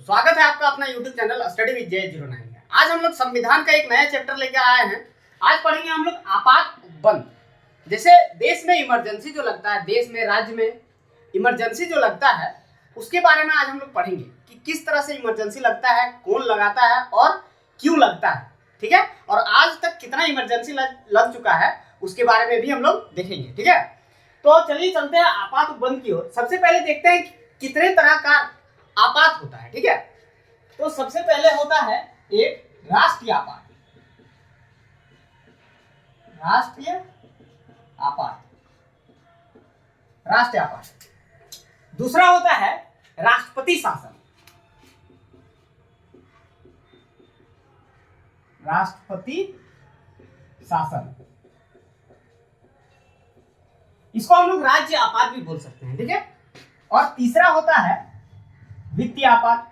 स्वागत है आपका अपना YouTube channel study with J09 में। आज हम लोग संविधान का एक नया चैप्टर लेकर आए हैं। आज पढ़ेंगे हम लोग आपात उपबंध। जैसे देश में इमरजेंसी जो लगता है, देश में राज्य में इमरजेंसी जो लगता है, उसके बारे में आज हम लोग पढ़ेंगे कि किस तरह से इमरजेंसी लगता है, कौन लगाता है और क्यों लगता है। ठीक है, और आज तक कितना इमरजेंसी लग चुका है उसके बारे में भी हम लोग देखेंगे। ठीक है, तो चलिए चलते हैं आपात उपबंध की ओर। सबसे पहले देखते हैं कितने तरह का आपात होता है। ठीक है, तो सबसे पहले होता है एक राष्ट्रीय आपात। राष्ट्रीय आपात, राष्ट्रीय आपात। दूसरा होता है राष्ट्रपति शासन। राष्ट्रपति शासन, इसको हम लोग राज्य आपात भी बोल सकते हैं। ठीक है, और तीसरा होता है वित्तीय आपात।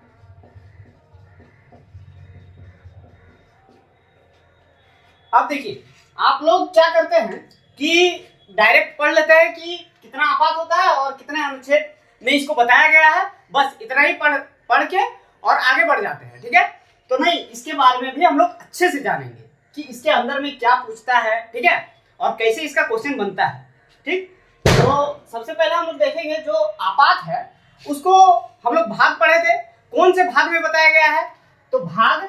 अब देखिए, आप लोग क्या करते हैं कि डायरेक्ट पढ़ लेते हैं कि कितना आपात होता है और कितने अनुच्छेद में इसको बताया गया है, बस इतना ही पढ़ के और आगे बढ़ जाते हैं। ठीक है, तो नहीं, इसके बारे में भी हम लोग अच्छे से जानेंगे कि इसके अंदर में क्या पूछता है। ठीक है, और कैसे इसका क्वेश्चन बनता है। ठीक, तो सबसे पहले हम लोग देखेंगे जो आपात है उसको हम लोग भाग पढ़े थे। कौन से भाग में बताया गया है? तो भाग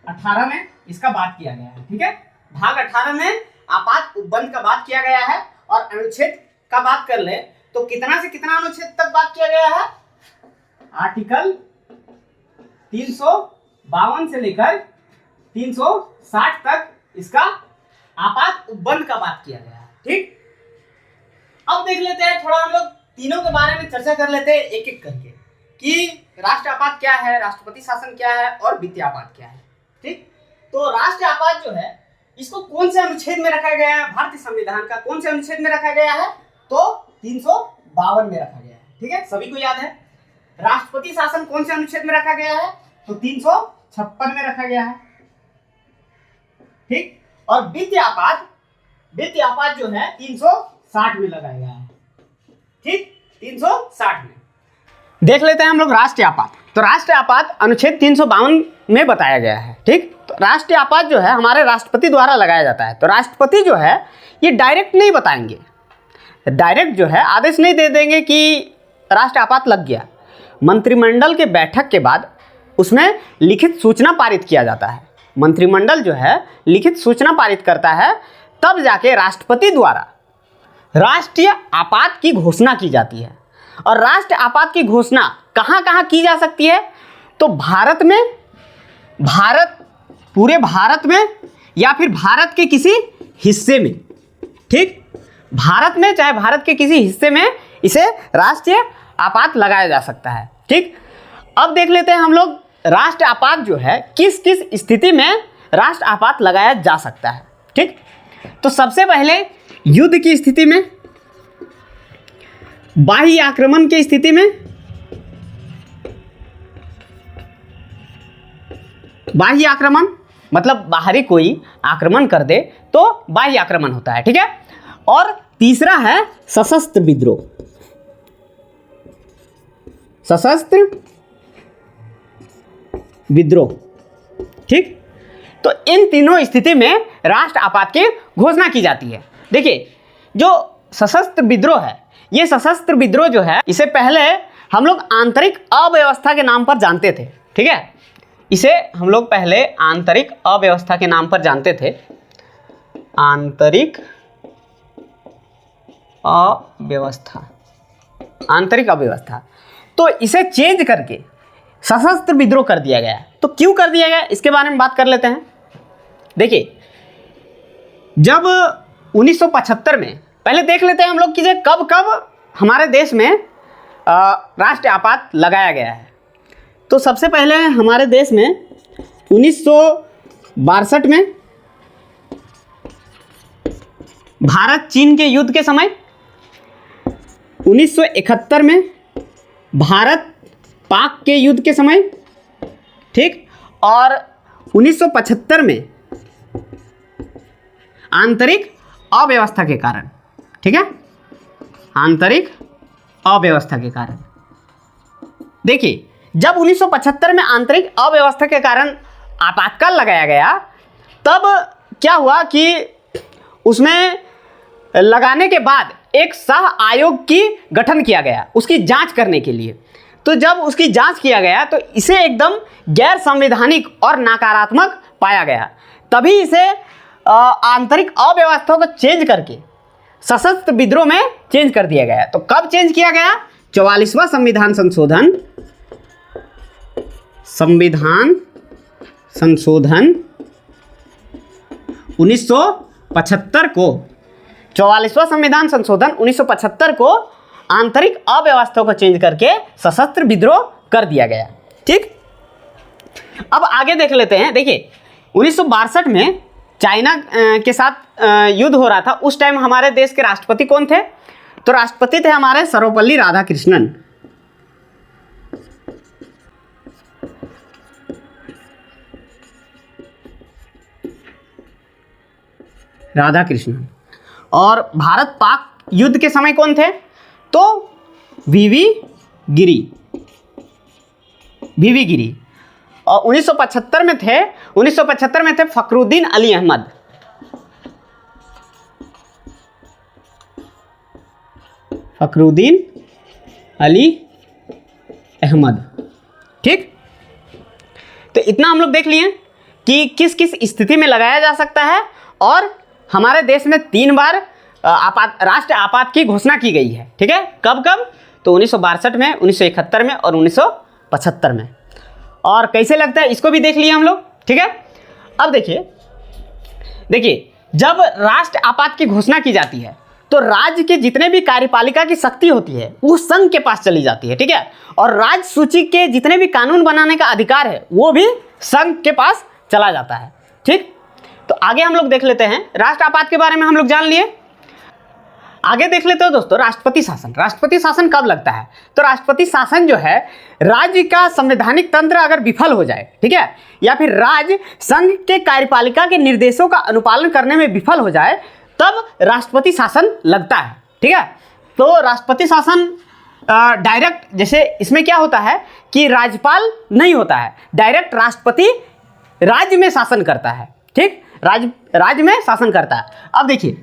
18 में इसका बात किया गया है। ठीक है, भाग 18 में आपात उपबंध का बात किया गया है। और अनुच्छेद का बात कर ले तो कितना से कितना अनुच्छेद तक बात किया गया है? आर्टिकल 352 से लेकर 360 तक इसका आपात उपबंध का बात किया गया है। ठीक, अब देख लेते हैं थोड़ा, हम लोग तीनों के बारे में चर्चा कर लेते हैं एक एक करके कि राष्ट्रीय आपात क्या है, राष्ट्रपति शासन क्या है और वित्तीय आपात क्या है। ठीक, तो राष्ट्रीय आपात जो है इसको कौन से अनुच्छेद में रखा गया है? भारतीय संविधान का कौन से अनुच्छेद में रखा गया है? तो 352 में रखा गया है। ठीक है, सभी को याद है। राष्ट्रपति शासन कौन से अनुच्छेद में रखा गया है? तो 356 में रखा गया है। ठीक, और वित्तीय आपात जो है 360 में लगाया गया है। ठीक, 360 में। देख लेते हैं हम लोग राष्ट्रीय आपात। तो राष्ट्रीय आपात अनुच्छेद 352 में बताया गया है। ठीक, तो राष्ट्रीय आपात जो है हमारे राष्ट्रपति द्वारा लगाया जाता है। तो राष्ट्रपति जो है ये डायरेक्ट नहीं बताएंगे, डायरेक्ट जो है आदेश नहीं दे देंगे कि राष्ट्रीय आपात लग गया। मंत्रिमंडल के बैठक के बाद उसमें लिखित सूचना पारित किया जाता है। मंत्रिमंडल जो है लिखित सूचना पारित करता है, तब जाके राष्ट्रपति द्वारा राष्ट्रीय आपात की घोषणा की जाती है। और राष्ट्रीय आपात की घोषणा कहाँ कहाँ की जा सकती है? तो पूरे भारत में या फिर भारत के किसी हिस्से में। ठीक, भारत में चाहे भारत के किसी हिस्से में इसे राष्ट्रीय आपात लगाया जा सकता है। ठीक, अब देख लेते हैं हम लोग राष्ट्रीय आपात जो है किस किस स्थिति में राष्ट्रीय आपात लगाया जा सकता है। ठीक, तो सबसे पहले युद्ध की स्थिति में, बाह्य आक्रमण की स्थिति में, बाह्य आक्रमण मतलब बाहरी कोई आक्रमण कर दे तो बाह्य आक्रमण होता है। ठीक है, और तीसरा है सशस्त्र विद्रोह। सशस्त्र विद्रोह। ठीक, तो इन तीनों स्थिति में राष्ट्र आपात की घोषणा की जाती है। देखिए, जो सशस्त्र विद्रोह है, ये सशस्त्र विद्रोह जो है इसे पहले हम लोग आंतरिक अव्यवस्था के नाम पर जानते थे। ठीक है, इसे हम लोग पहले आंतरिक अव्यवस्था के नाम पर जानते थे। आंतरिक अव्यवस्था, आंतरिक अव्यवस्था। तो इसे चेंज करके सशस्त्र विद्रोह कर दिया गया। तो क्यों कर दिया गया इसके बारे में बात कर लेते हैं। देखिए, जब 1975 में, पहले देख लेते हैं हम लोग कि कब कब हमारे देश में राष्ट्रीय आपात लगाया गया है। तो सबसे पहले हमारे देश में 1962 में भारत चीन के युद्ध के समय, 1971 में भारत पाक के युद्ध के समय। ठीक, और 1975 में आंतरिक अव्यवस्था के कारण। ठीक है, आंतरिक अव्यवस्था के कारण। देखिए जब 1975 में आंतरिक अव्यवस्था के कारण आपातकाल लगाया गया, तब क्या हुआ कि उसमें लगाने के बाद एक सह आयोग की गठन किया गया उसकी जांच करने के लिए। तो जब उसकी जांच किया गया तो इसे एकदम गैर संवैधानिक और नकारात्मक पाया गया, तभी इसे आंतरिक अव्यवस्था को चेंज करके सशस्त्र विद्रोह में चेंज कर दिया गया। तो कब चेंज किया गया? 44वां संविधान संशोधन 1975 को, 44वां संविधान संशोधन 1975 को आंतरिक अव्यवस्था को चेंज करके सशस्त्र विद्रोह कर दिया गया। ठीक, अब आगे देख लेते हैं। देखिए 1962 में चाइना के साथ युद्ध हो रहा था। उस टाइम हमारे देश के राष्ट्रपति कौन थे? तो राष्ट्रपति थे हमारे सर्वपल्ली राधाकृष्णन। और भारत पाक युद्ध के समय कौन थे? तो वीवी गिरी। और 1975 में थे फखरुद्दीन अली अहमद। ठीक, तो इतना हम लोग देख लिए कि किस किस स्थिति में लगाया जा सकता है। और हमारे देश में 3 बार राष्ट्र आपात की घोषणा की गई है। ठीक है, कब कब? तो 1962 में, 1971 में और 1975 में। और कैसे लगता है इसको भी देख लिए हम लोग। ठीक है, अब देखिए जब राष्ट्र आपात की घोषणा की जाती है तो राज्य के जितने भी कार्यपालिका की शक्ति होती है वो संघ के पास चली जाती है। ठीक है, और राज्य सूची के जितने भी कानून बनाने का अधिकार है वो भी संघ के पास चला जाता है। ठीक, तो आगे हम लोग देख लेते हैं। राष्ट्र आपात के बारे में हम लोग जान लिए, आगे देख लेते हो दोस्तों। राष्ट्रपति शासन कब लगता है? तो राष्ट्रपति शासन जो है, राज्य का संवैधानिक तंत्र अगर विफल हो जाए, ठीक है, या फिर राज्य संघ के कार्यपालिका के निर्देशों का अनुपालन करने में विफल हो जाए, तब राष्ट्रपति शासन लगता है। ठीक है, तो राष्ट्रपति शासन डायरेक्ट, जैसे इसमें क्या होता है कि राज्यपाल नहीं होता है, डायरेक्ट राष्ट्रपति राज्य में शासन करता है। ठीक, राज्य में शासन करता है। अब देखिए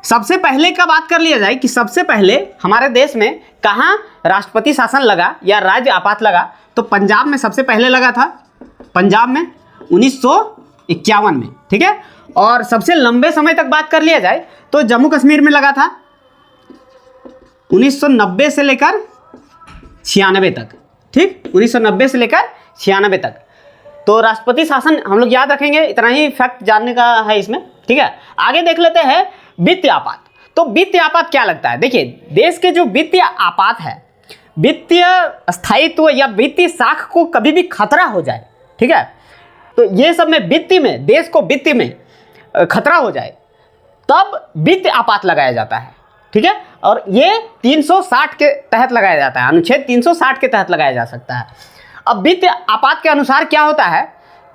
सबसे पहले का बात कर लिया जाए कि सबसे पहले हमारे देश में कहाँ राष्ट्रपति शासन लगा या राज्य आपात लगा, तो पंजाब में सबसे पहले लगा था, पंजाब में 1951 में। ठीक है, और सबसे लंबे समय तक बात कर लिया जाए तो जम्मू कश्मीर में लगा था 1990 से लेकर 96 तक। ठीक, 1990 से लेकर 96 तक। तो राष्ट्रपति शासन हम लोग याद रखेंगे, इतना ही फैक्ट जानने का है इसमें। ठीक है, आगे देख लेते हैं वित्तीय आपात। तो वित्तीय आपात क्या लगता है? देखिए देश के जो वित्तीय आपात है, वित्तीय स्थायित्व या वित्तीय साख को कभी भी खतरा हो जाए, ठीक है, तो ये सब में देश को वित्तीय में खतरा हो जाए तब वित्तीय आपात लगाया जाता है। ठीक है, और ये 360 के तहत लगाया जाता है, अनुच्छेद 360 के तहत लगाया जा सकता है। अब वित्तीय आपात के अनुसार क्या होता है,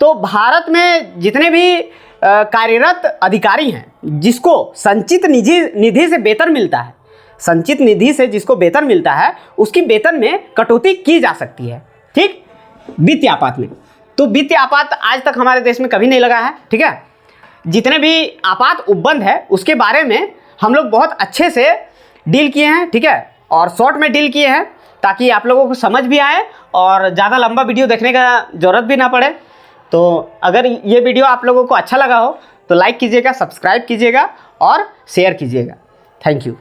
तो भारत में जितने भी कार्यरत अधिकारी हैं जिसको संचित निधि से वेतन मिलता है, संचित निधि से जिसको वेतन मिलता है उसकी वेतन में कटौती की जा सकती है। ठीक, वित्तीय आपात में। तो वित्तीय आपात आज तक हमारे देश में कभी नहीं लगा है। ठीक है, जितने भी आपात उपबंध है उसके बारे में हम लोग बहुत अच्छे से डील किए हैं। ठीक है, और शॉर्ट में डील किए हैं ताकि आप लोगों को समझ भी आए और ज़्यादा लंबा वीडियो देखने का ज़रूरत भी ना पड़े। तो अगर ये वीडियो आप लोगों को अच्छा लगा हो तो लाइक कीजिएगा, सब्सक्राइब कीजिएगा और शेयर कीजिएगा। Thank you.